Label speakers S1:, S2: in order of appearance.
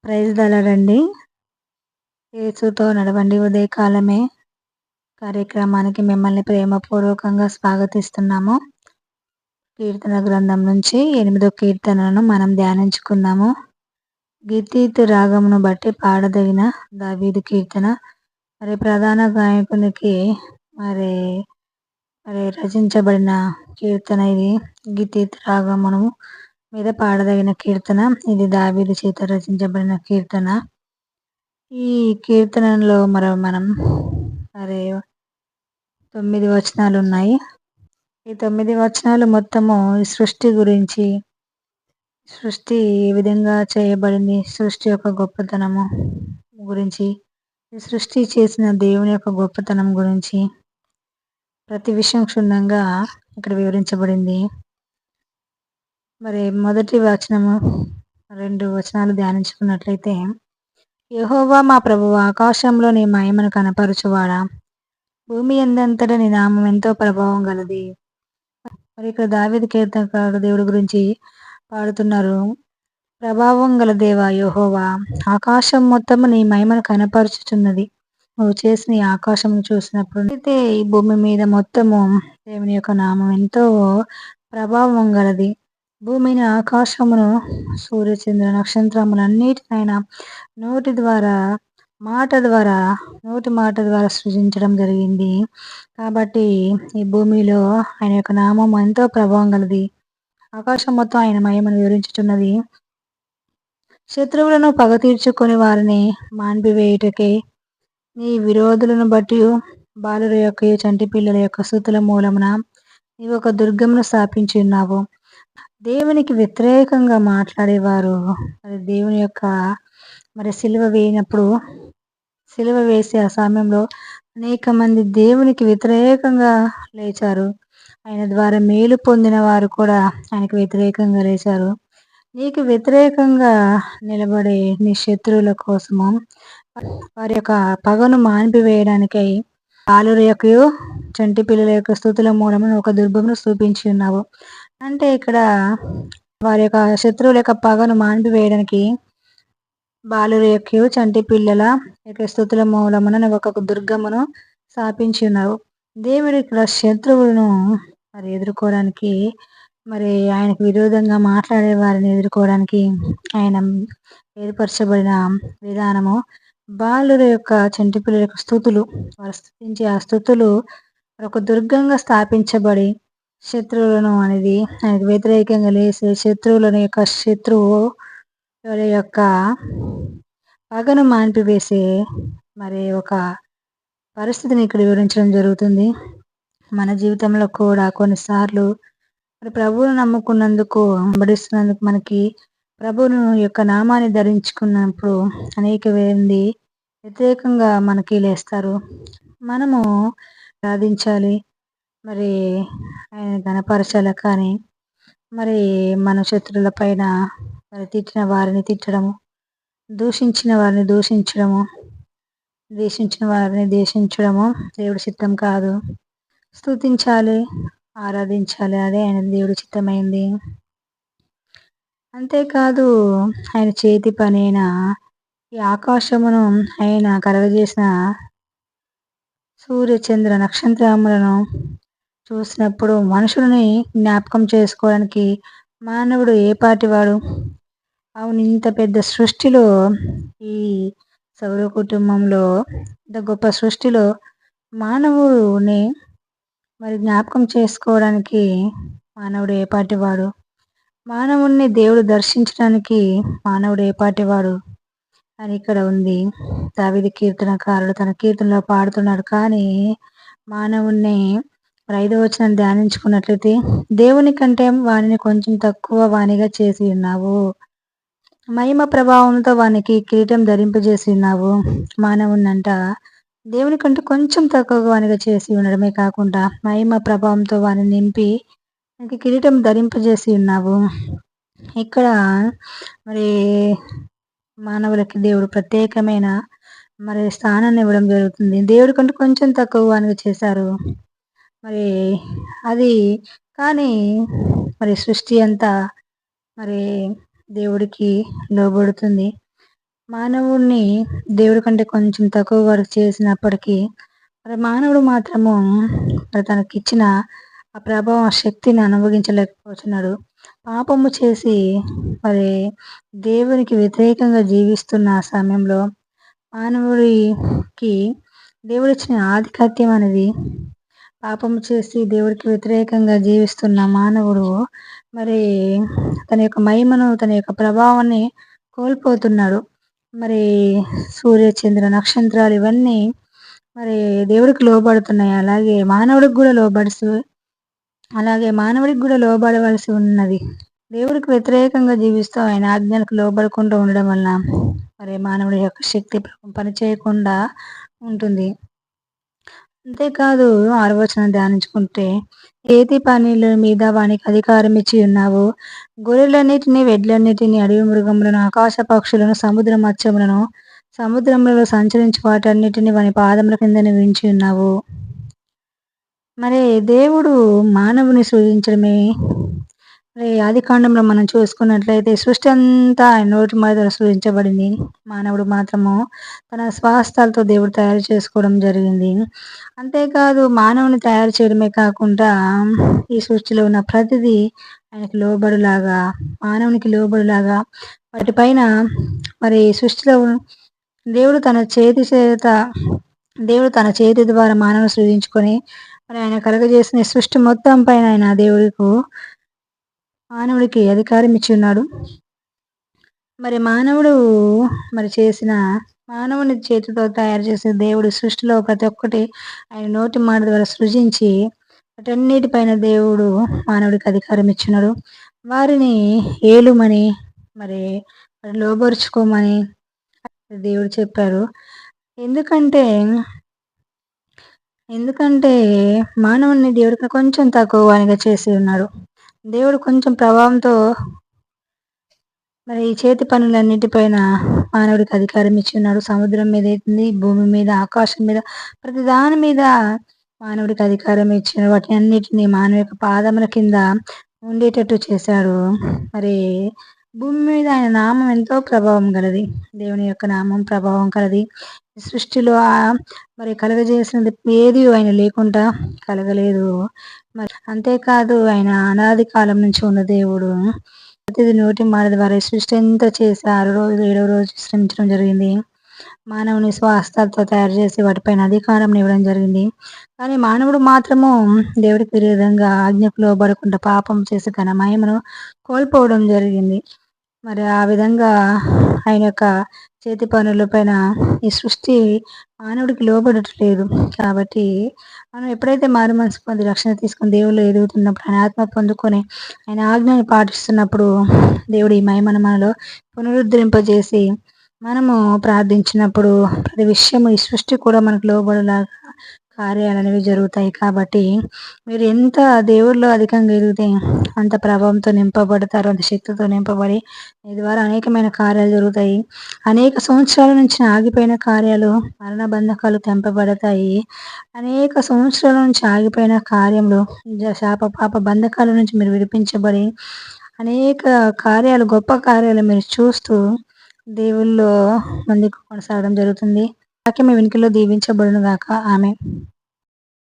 S1: Praise దలారండి. యేసుతో నడవండి ఉదయకాలమే కార్యక్రమానికి మిమ్మల్ని ప్రేమపూర్వకంగా స్వాగతిస్తున్నాము. కీర్తన గ్రంథం నుంచి 8వ కీర్తనను మనం ధ్యానించుకుందాము. గీతీతు రాగమును బట్టి పాడదగిన దావీదు కీర్తన. మరి ప్రధాన గాయకునికి మరి రచించబడిన కీర్తన ఇది. గీతీతు రాగమును మీద పాడదగిన కీర్తన. ఇది దావీదు చేత రచించబడిన కీర్తన. ఈ కీర్తనలో మనం మరి 9 వచనాలు ఉన్నాయి. ఈ 9 వచనాలు మొత్తము ఈ సృష్టి గురించి, సృష్టి ఏ విధంగా చేయబడింది, సృష్టి యొక్క గొప్పతనము గురించి, ఈ సృష్టి చేసిన దేవుని యొక్క గొప్పతనం గురించి ప్రతి విషయం క్షుణ్ణంగా ఇక్కడ వివరించబడింది. మరి మొదటి వచనము 2 వచనాలు ధ్యానించుకున్నట్లయితే, యెహోవా మా ప్రభువా, ఆకాశంలో నీ మహిమను కనపరచువాడా, భూమి యందంతట నీ నామం ఎంతో ప్రభావం గలది. మరి ఇక్కడ దావీదు కీర్తనకారుడు దేవుడి గురించి పాడుతున్నారు. ప్రభావం గల దేవా యెహోవా, ఆకాశం మొత్తము నీ మహిమను కనపరుచుచున్నది. నువ్వు చేసిన ఈ ఆకాశం చూసినప్పుడు అయితే ఈ భూమి మీద మొత్తము దేవుని యొక్క నామం ఎంతో ప్రభావం గలది. భూమిని, ఆకాశమును, సూర్యచంద్ర నక్షత్రములన్నిటినైనా నోటి మాట ద్వారా సృజించడం జరిగింది. కాబట్టి ఈ భూమిలో ఆయన యొక్క నామం ఎంతో ప్రభావం గలది. ఆకాశం మొత్తం ఆయన మహిమను వివరించుచున్నది. శత్రువులను పగ తీర్చుకొని వారిని మాన్పివేయుటకే నీ విరోధులను బట్టి బాలుర యొక్క చంటి పిల్లల యొక్క స్తుతుల మూలమున నీవు ఒక దుర్గమును స్థాపించి ఉన్నావు. దేవునికి వ్యతిరేకంగా మాట్లాడేవారు మరి దేవుని యొక్క సిలువ వేసే ఆ సమయంలో అనేక మంది దేవునికి వ్యతిరేకంగా లేచారు. ఆయన ద్వారా మేలు పొందిన వారు కూడా ఆయనకు వ్యతిరేకంగా లేచారు. నీకు వ్యతిరేకంగా నిలబడే నీ శత్రువుల కోసము వారి యొక్క పగను మాన్పివేయడానికై బాలుర యొక్క చంటి పిల్లల యొక్క స్తుతుల మూలమున ఒక దుర్గమును స్థాపించి ఉన్నావు. అంటే ఇక్కడ వారి యొక్క శత్రువుల యొక్క పగను మాన్పివేయడానికి బాలుర యొక్క చంటి పిల్లల యొక్క స్తుతుల మూలమున నువ్వు ఒక దుర్గమును స్థాపించి ఉన్నావు. దేవుడు ఇక్కడ శత్రువులను మరి ఎదుర్కోవడానికి, మరి ఆయనకు విరోధంగా మాట్లాడే వారిని ఎదుర్కోవడానికి ఆయన ఏర్పరచబడిన విధానము బాలుర యొక్క చంటి పిల్లల యొక్క స్తుతులు. వారు స్తుతించే ఆ స్తుతులు ఒక దుర్గంగా స్థాపించబడి శత్రువులను అనేది ఆయనకు వ్యతిరేకంగా లేసే శత్రువుల యొక్క పగను మాన్పివేసే మరి ఒక పరిస్థితిని ఇక్కడ వివరించడం జరుగుతుంది. మన జీవితంలో కూడా కొన్నిసార్లు మరి ప్రభువును నమ్ముకున్నందుకు, వెంబడిస్తున్నందుకు, మనకి ప్రభువును యొక్క నామాన్ని ధరించుకున్నప్పుడు అనేక మంది వ్యతిరేకంగా మనకి లేస్తారు. మనము సాధించాలి, మరి ఆయన ఘనపరచాలి. కానీ మరి మన శత్రువుల పైన మరి తిట్టిన వారిని తిట్టడము, దూషించిన వారిని దూషించడము, ద్వేషించిన వారిని ద్వేషించడము దేవుడి చిత్తం కాదు. స్తుతించాలి, ఆరాధించాలి, అదే ఆయన దేవుడి చిత్తమైంది. అంతేకాదు ఆయన చేతి పనైన ఈ ఆకాశమును ఆయన కలగజేసిన సూర్య చంద్ర నక్షత్రములను చూసినప్పుడు మనుషులని జ్ఞాపకం చేసుకోవడానికి మానవుడు ఏ పాటివాడు? అవును, ఇంత పెద్ద సృష్టిలో, ఈ సౌర కుటుంబంలో, ఇంత గొప్ప సృష్టిలో మానవుడిని మరి జ్ఞాపకం చేసుకోవడానికి మానవుడు ఏ పాటివాడు? మానవుణ్ణి దేవుడు దర్శించడానికి మానవుడు ఏ పాటివాడు అని ఇక్కడ ఉంది. దావీదు కీర్తనకారుడు తన కీర్తనలో పాడుతున్నాడు. కానీ మానవుణ్ణి 5వ వచనం ధ్యానించుకున్నట్లయితే, దేవుని కంటే వానిని కొంచెం తక్కువ వానిగా చేసి ఉన్నావు. మహిమ ప్రభావంతో వానికి కిరీటం ధరింపజేసి ఉన్నావు. మానవుణ్ణంట దేవుని కంటే కొంచెం తక్కువగా వానిగా చేసి ఉండడమే కాకుండా మహిమ ప్రభావంతో వారిని నింపి వానికి కిరీటం ధరింపజేసి ఉన్నావు. ఇక్కడ మరి మానవులకి దేవుడు ప్రత్యేకమైన మరి స్థానాన్ని ఇవ్వడం జరుగుతుంది. దేవుడి కంటే కొంచెం తక్కువ వానిగా చేశారు. మరి అది కానీ మరి సృష్టి అంతా మరి దేవుడికి లోబడుతుంది. మానవుడిని దేవుడి కంటే కొంచెం తక్కువ వరకు చేసినప్పటికీ, మరి మానవుడు మాత్రము మరి తనకిచ్చిన ఆ ప్రభావం, ఆ శక్తిని అనుభవించలేకపోతున్నాడు. పాపము చేసి మరి దేవునికి వ్యతిరేకంగా జీవిస్తున్న ఆ సమయంలో మానవుడికి దేవుడిచ్చిన ఆధిపత్యం అనేది, పాపము చేసి దేవుడికి వ్యతిరేకంగా జీవిస్తున్న మానవుడు మరి తన యొక్క మహిమను, తన యొక్క ప్రభావాన్ని కోల్పోతున్నాడు. మరి సూర్య, చంద్ర, నక్షత్రాలు ఇవన్నీ మరి దేవుడికి లోబడుతున్నాయి. అలాగే మానవుడికి గూడా లోబడవలసి ఉన్నది. దేవుడికి వ్యతిరేకంగా జీవిస్తూ ఆయన ఆజ్ఞలకు లోబడకుండా ఉండడం వలన మరి మానవుడి యొక్క శక్తి పనిచేయకుండా ఉంటుంది. అంతేకాదు 6వ వచనం ధ్యానించుకుంటే, "చేతి పనుల మీద వానికి అధికారం ఇచ్చి ఉన్నావు. గొర్రెలన్నిటిని, ఎడ్లన్నిటిని, అడవి మృగములను, ఆకాశ పక్షులను, సముద్ర మత్స్యములను, సముద్రములలో సంచరించు వాటన్నిటిని వాని పాదముల కింద ఉంచి ఉన్నావు." మరి దేవుడు మానవుని సృజించడమే, మరి ఆదికాండంలో మనం చూసుకున్నట్లయితే సృష్టి అంతా ఆయన నోటి మాట ద్వారా సృజించబడింది. మానవుడు మాత్రము తన స్వహస్తాలతో దేవుడు తయారు చేసుకోవడం జరిగింది. అంతేకాదు మానవుని తయారు చేయడమే కాకుండా ఈ సృష్టిలో ఉన్న ప్రతిదీ ఆయనకి లోబడులాగా, మానవునికి లోబడులాగా వాటిపైన మరి సృష్టిలో దేవుడు తన చేతి చేత దేవుడు తన చేతి ద్వారా మానవుని సృజించుకొని మరి ఆయన కలుగజేసిన ఈ సృష్టి మొత్తం పైన ఆయన మానవుడికి అధికారం ఇచ్చి ఉన్నాడు. మరి మానవుని చేతితో తయారు చేసిన దేవుడు సృష్టిలో ప్రతి ఒక్కటి ఆయన నోటి మాట ద్వారా సృజించి వాటన్నిటిపైన దేవుడు మానవుడికి అధికారం ఇచ్చినాడు. వారిని ఏలుమని మరి లోబరుచుకోమని దేవుడు చెప్పారు. ఎందుకంటే ఎందుకంటే మానవుడిని దేవుడికి కొంచెం తక్కువ వానిగా చేసి ఉన్నాడు. దేవుడు కొంచెం ప్రభావంతో మరి ఈ చేతి పనులన్నిటిపైన మానవుడికి అధికారం ఇచ్చి ఉన్నాడు. సముద్రం మీద ఏంది, భూమి మీద, ఆకాశం మీద, ప్రతి దాని మీద మానవుడికి అధికారం ఇచ్చిన వాటి అన్నిటిని మానవ యొక్క పాదముల కింద ఉండేటట్టు చేశాడు. మరి భూమి మీద ఆయన నామం ఎంతో ప్రభావం గలది. దేవుని యొక్క నామం ప్రభావం కలది. సృష్టిలో మరి కలగజేసినది ఏది ఆయన లేకుండా కలగలేదు. మరి అంతేకాదు ఆయన అనాది కాలం నుంచి ఉన్న దేవుడు. ప్రతిది నోటి మాట ద్వారా సృష్టి అంతా చేసి 6వ రోజు 7వ రోజు విశ్రమించడం జరిగింది. మానవుని స్వహస్తాలతో తయారు చేసి వాటిపైన అధికారం ఇవ్వడం జరిగింది. కానీ మానవుడు మాత్రము దేవుడికి విరోధంగా ఆజ్ఞకు లోబడకుండా పాపం చేసి తన మహిమను కోల్పోవడం జరిగింది. మరి ఆ విధంగా ఆయన యొక్క చేతి పనుల పైన ఈ సృష్టి మానవుడికి లోబడట్లేదు. కాబట్టి మనం ఎప్పుడైతే మారు మనసు పొంది రక్షణ తీసుకొని దేవుళ్ళు ఎదుగుతున్నప్పుడు, ఆయన ఆత్మ పొందుకొని ఆయన ఆజ్ఞని పాటిస్తున్నప్పుడు దేవుడు ఈ మహిమను మనలో పునరుద్ధరింపజేసి మనము ప్రార్థించినప్పుడు ప్రతి విషయము ఈ సృష్టి కూడా మనకు లోబడేలాగా కార్యాలనేవి జరుగుతాయి. కాబట్టి మీరు ఎంత దేవుళ్ళో అధికంగా ఎదిగితే అంత ప్రభావంతో నింపబడతారు, అంత శక్తితో నింపబడి మీ ద్వారా అనేకమైన కార్యాలు జరుగుతాయి. అనేక సంవత్సరాల నుంచి ఆగిపోయిన కార్యాలు, మరణ బంధకాలు తెంపబడతాయి. అనేక సంవత్సరాల నుంచి ఆగిపోయిన కార్యములు, శాప పాప బంధకాల నుంచి మీరు విడిపించబడి అనేక కార్యాలు, గొప్ప కార్యాలు మీరు చూస్తూ దేవుల్లో ముందుకు కొనసాగడం జరుగుతుంది. వాక్యం మీ వెనుకలో దీవించబడును గాక. ఆమేన్.